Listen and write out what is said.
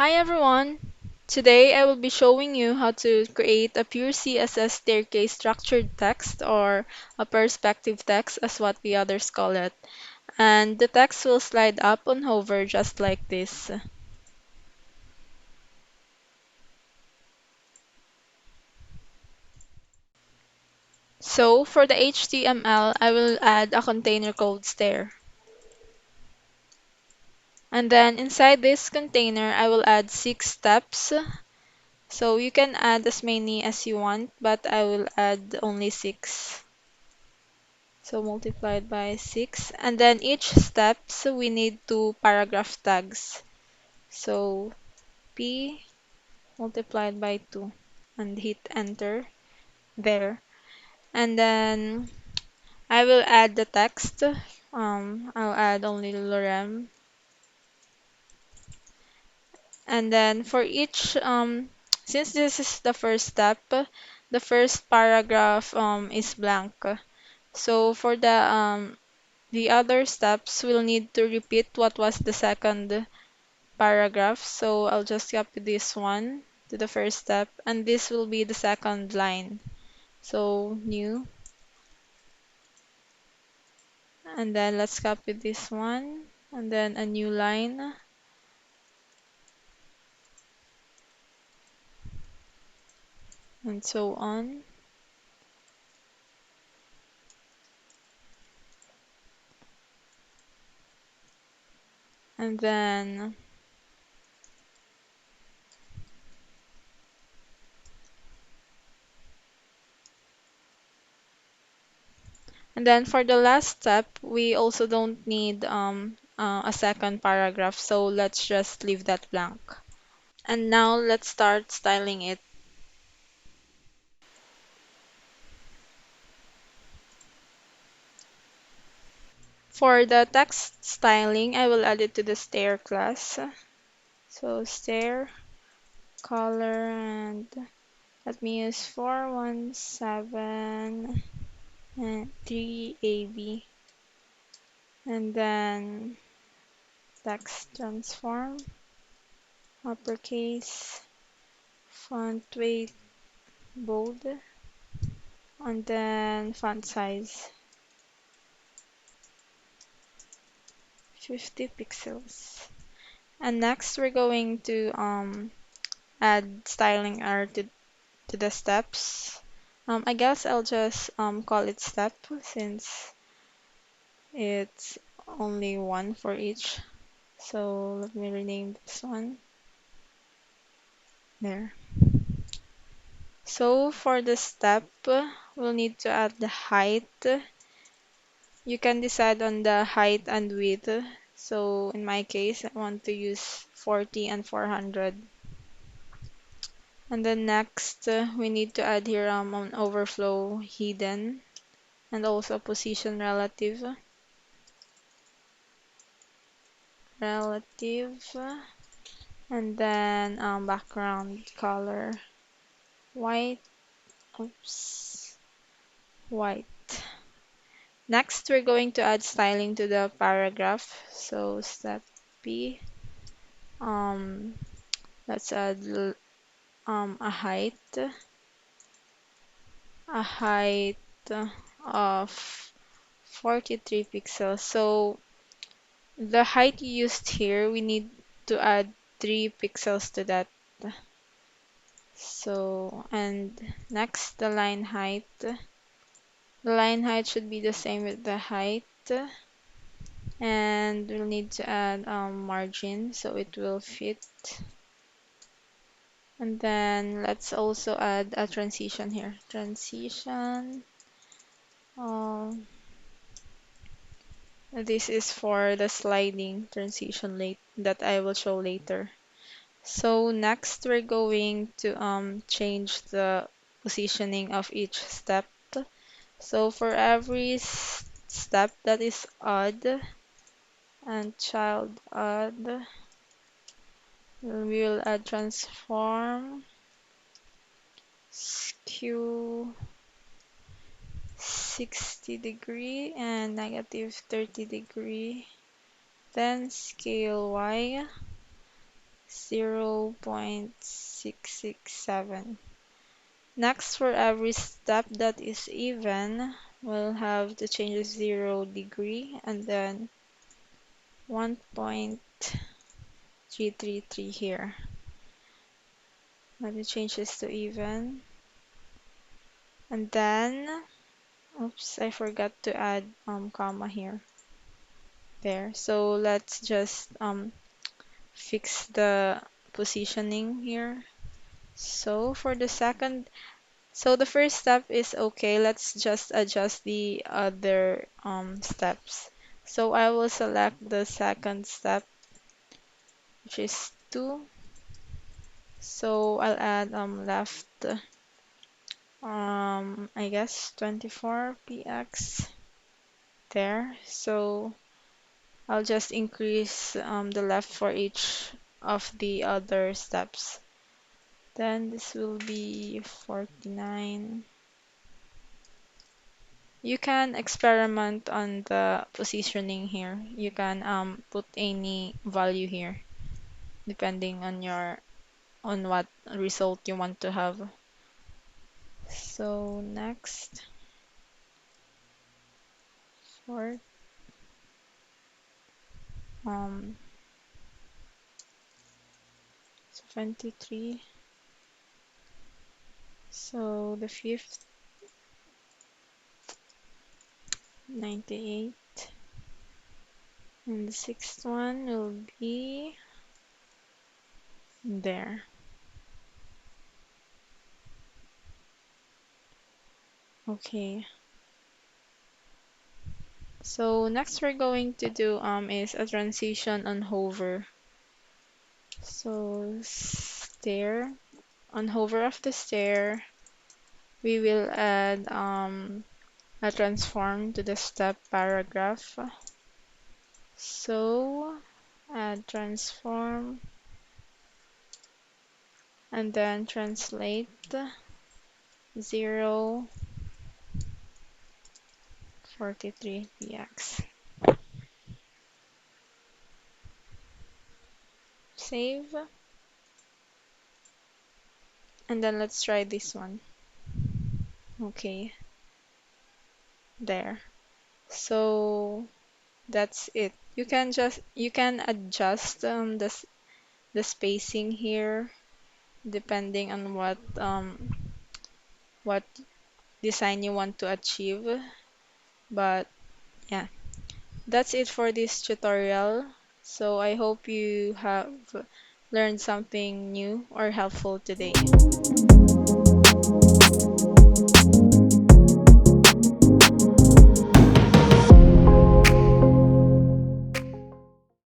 Hi everyone! Today I will be showing you how to create a pure CSS staircase structured text or a perspective text as what the others call it. And the text will slide up on hover just like this. So for the HTML, I will add a container called stair. And then inside this container, I will add 6 steps. So you can add as many as you want, but I will add only 6. So multiplied by 6. And then each steps, we need 2 paragraph tags. So P multiplied by 2 and hit enter there. And then I will add the text. I'll add only lorem. And then for each, since this is the first step, the first paragraph is blank. So for the other steps, we'll need to repeat what was the second paragraph. So I'll just copy this one to the first step, and this will be the second line. So new, and then let's copy this one, and then a new line, and so on. And then for the last step, we also don't need a second paragraph, so let's just leave that blank. And now let's start styling it. For the text styling, I will add it to the stair class. So stair, color, and let me use 417 and 3AB. And then text transform, uppercase, font weight, bold, and then font size 50 pixels. And next we're going to add styling art to the steps. I guess I'll just call it step since it's only one for each. So let me rename this one. There. So for the step, we'll need to add the height. You can decide on the height and width. So in my case, I want to use 40 and 400. And then next, we need to add here an overflow hidden and also position relative. Relative. And then background color white. Oops. White. Next, we're going to add styling to the paragraph. So step B. Um, let's add a height of 43 pixels. So the height used here, we need to add 3 pixels to that. So, and next, the line height. The line height should be the same with the height. And we'll need to add margin so it will fit. And then let's also add a transition here. Transition. Um, this is for the sliding transition late that I will show later. So next we're going to change the positioning of each step. So for every step that is odd and child odd, we will add transform skew 60° and -30°. Then scale Y 0.667. Next, for every step that is even, we'll have to change the 0 degree and then 1.333 here. Let me change this to even. And then, oops, I forgot to add comma here. There. So let's just fix the positioning here. So for the second, so the first step is okay. Let's just adjust the other steps. So I will select the second step, which is 2. So I'll add left I guess 24 px there. So I'll just increase the left for each of the other steps. Then this will be 49. You can experiment on the positioning here. You can put any value here depending on what result you want to have. So next, for um 23. So the fifth, 98, and the sixth one will be there. Okay. So next we're going to do is a transition on hover. So stair, on hover of the stair, we will add a transform to the step paragraph. So add transform and then translate 0.43px. Save. And then let's try this one. Okay, there. So that's it. You can adjust the spacing here depending on what design you want to achieve. But yeah, that's it for this tutorial. So I hope you have learned something new or helpful today.